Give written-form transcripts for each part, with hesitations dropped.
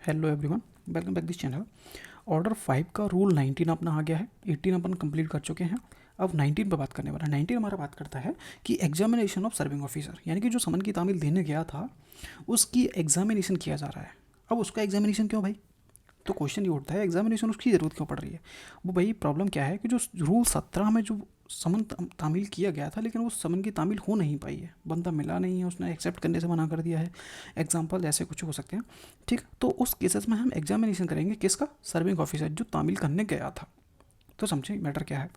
Hello everyone, welcome back this channel. Order 5 का rule 19 अपना आ गया है। 18 अपन कंप्लीट कर चुके हैं। अब 19 पर बात करने वाला है। 19 हमारा बात करता है कि एग्जामिनेशन ऑफ सर्विंग ऑफिसर, यानी कि जो समन की तामील देने गया था उसकी एग्जामिनेशन किया जा रहा है। अब उसका एग्जामिनेशन क्यों भाई? तो क्वेश्चन ये उठता है, एग्जामिनेशन उसकी ज़रूरत क्यों पड़ रही है? वो भाई प्रॉब्लम क्या है कि जो रूल 17 में जो समन तामील किया गया था, लेकिन वो समन की तामील हो नहीं पाई है। बंदा मिला नहीं है, उसने एक्सेप्ट करने से मना कर दिया है। एग्जाम्पल ऐसे कुछ हो सकते हैं। ठीक, तो उस केसेस में हम एग्जामिनेशन करेंगे किसका? सर्विंग ऑफिसर जो तामील करने गया था। तो समझे मैटर क्या है?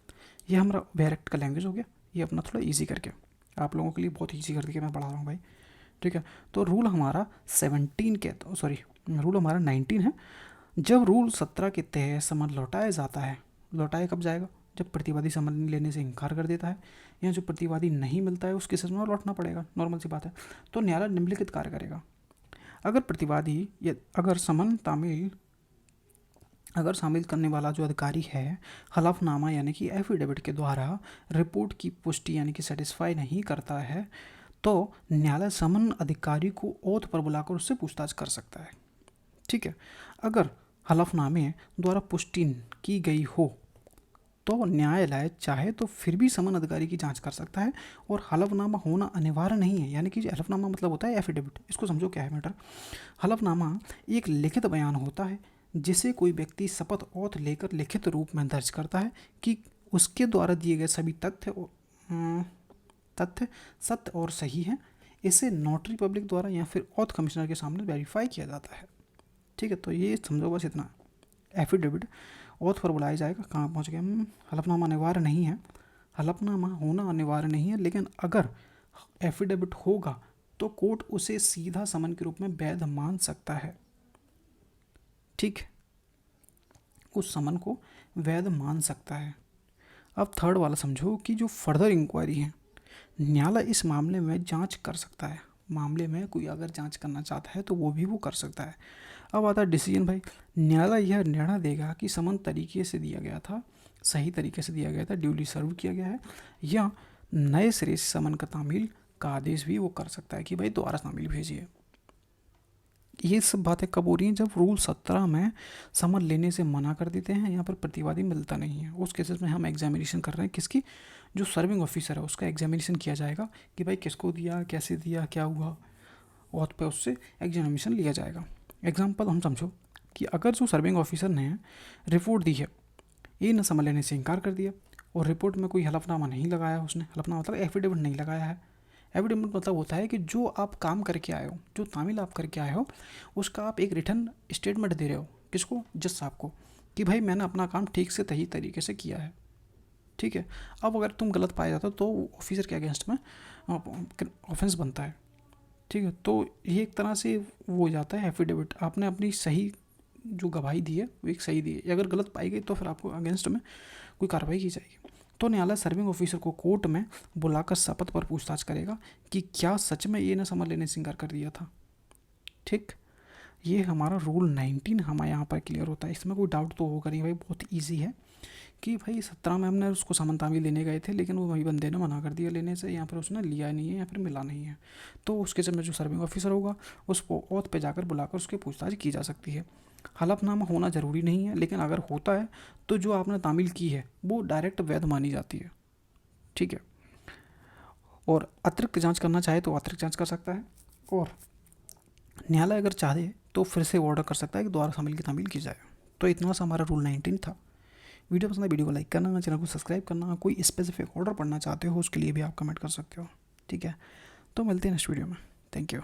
ये हमारा वेरेक्ट का लैंग्वेज हो गया। ये अपना थोड़ा ईजी करके आप लोगों के लिए बहुत ईजी कर दिया मैं पढ़ा रहा हूँ भाई। ठीक है, तो रूल हमारा 17 के, तो सॉरी, रूल हमारा 19 है। जब रूल 17 के तहत समन लौटाया जाता है, लौटाया कब जाएगा? जब प्रतिवादी समन लेने से इनकार कर देता है या जो प्रतिवादी नहीं मिलता है उस केसेस में लौटना पड़ेगा, नॉर्मल सी बात है। तो न्यायालय निम्नलिखित कार्य करेगा। अगर प्रतिवादी या अगर समन तामील अगर शामिल करने वाला जो अधिकारी है हलफनामा यानी कि एफिडेविट के द्वारा रिपोर्ट की पुष्टि यानी कि सेटिस्फाई नहीं करता है, तो न्यायालय समन अधिकारी को ओथ पर बुलाकर उससे पूछताछ कर सकता है। ठीक है, अगर हलफनामे द्वारा पुष्टि की गई हो तो न्यायालय चाहे तो फिर भी समन अधिकारी की जांच कर सकता है और हलफनामा होना अनिवार्य नहीं है। यानी कि हलफनामा मतलब होता है एफिडेविट। इसको समझो क्या है मैटर। हलफनामा एक लिखित बयान होता है जिसे कोई व्यक्ति शपथ ओथ लेकर लिखित रूप में दर्ज करता है कि उसके द्वारा दिए गए सभी तथ्य सत्य और सही हैं। इसे नोटरी पब्लिक द्वारा या फिर ओथ कमिश्नर के सामने वेरीफाई किया जाता है। ठीक है, तो ये समझो बस इतना। एफिडेविट ओथ पर बुलाया जाएगा। कहाँ पहुँच गए हम? हलफनामा अनिवार्य नहीं है, हलफनामा होना अनिवार्य नहीं है, लेकिन अगर एफिडेविट होगा तो कोर्ट उसे सीधा समन के रूप में वैध मान सकता है। ठीक, उस समन को वैध मान सकता है। अब थर्ड वाला समझो कि जो फर्दर इंक्वायरी है, न्यायालय इस मामले में जांच कर सकता है। मामले में कोई अगर जांच करना चाहता है तो वो भी वो कर सकता है। अब आता है डिसीजन भाई। न्यायालय यह निर्णय देगा कि समन तरीके से दिया गया था, सही तरीके से दिया गया था, ड्यूली सर्व किया गया है, या नए सिरे से समन का तामील का आदेश भी वो कर सकता है कि भाई दोबारा तामील भेजिए। ये सब बातें कब हो रही हैं? जब रूल 17 में समन लेने से मना कर देते हैं, यहाँ पर प्रतिवादी मिलता नहीं है। उस केसेस में हम एग्जामिनेशन कर रहे हैं किसकी? जो सर्विंग ऑफिसर है उसका एग्जामिनेशन किया जाएगा कि भाई किसको दिया, कैसे दिया, क्या हुआ, और पे उससे एग्जामिनेशन लिया जाएगा। एग्जाम्पल हम समझो कि अगर जो सर्विंग ऑफिसर ने रिपोर्ट दी है, ये न समझ लेने से इनकार कर दिया और रिपोर्ट में कोई हलफनामा नहीं लगाया, उसने हलफनामा मतलब एफिडेविट नहीं लगाया है। एफिडेविट मतलब होता है कि जो आप काम करके आए हो, जो तामील आप करके आए हो, उसका आप एक रिटर्न स्टेटमेंट दे रहे हो। किसको? जज साहब को, कि भाई मैंने अपना काम ठीक से सही तरीके से किया है। ठीक है, अब अगर तुम गलत पाया जाता तो ऑफिसर के अगेंस्ट में ऑफेंस बनता है। ठीक है, तो ये एक तरह से वो हो जाता है एफिडेविट। आपने अपनी सही जो गवाही दी है वो एक सही दी है। अगर गलत पाई गई तो फिर आपको अगेंस्ट में कोई कार्रवाई की जाएगी। तो न्यायालय सर्विंग ऑफिसर को कोर्ट में बुलाकर शपथ पर पूछताछ करेगा कि क्या सच में ये न समझ लेने से इनकार कर दिया था। ठीक, ये हमारा रूल 19 हमारे यहाँ पर क्लियर होता है। इसमें कोई डाउट तो होगा नहीं भाई, बहुत ईजी है कि भाई 17 में हमने उसको समन तामील लेने गए थे, लेकिन वो वही बंदे ने मना कर दिया लेने से, या फिर उसने लिया नहीं है या फिर मिला नहीं है। तो उसके समय जो सर्विंग ऑफिसर होगा उसको ओथ पे जाकर बुलाकर उसकी पूछताछ की जा सकती है। हलफनामा होना ज़रूरी नहीं है, लेकिन अगर होता है तो जो आपने तामील की है वो डायरेक्ट वैध मानी जाती है। ठीक है, और अतिरिक्त जांच करना चाहे तो अतिरिक्त जांच कर सकता है, और न्यायालय अगर चाहे तो फिर से ऑर्डर कर सकता है कि दोबारा शामिल की तामील की जाए। तो इतना सा हमारा रूल 19 था। वीडियो पसंद है वीडियो को लाइक करना, चैनल को सब्सक्राइब करना। कोई स्पेसिफिक ऑर्डर पढ़ना चाहते हो उसके लिए भी आप कमेंट कर सकते हो। ठीक है, तो मिलते हैं नेक्स्ट वीडियो में। Thank you.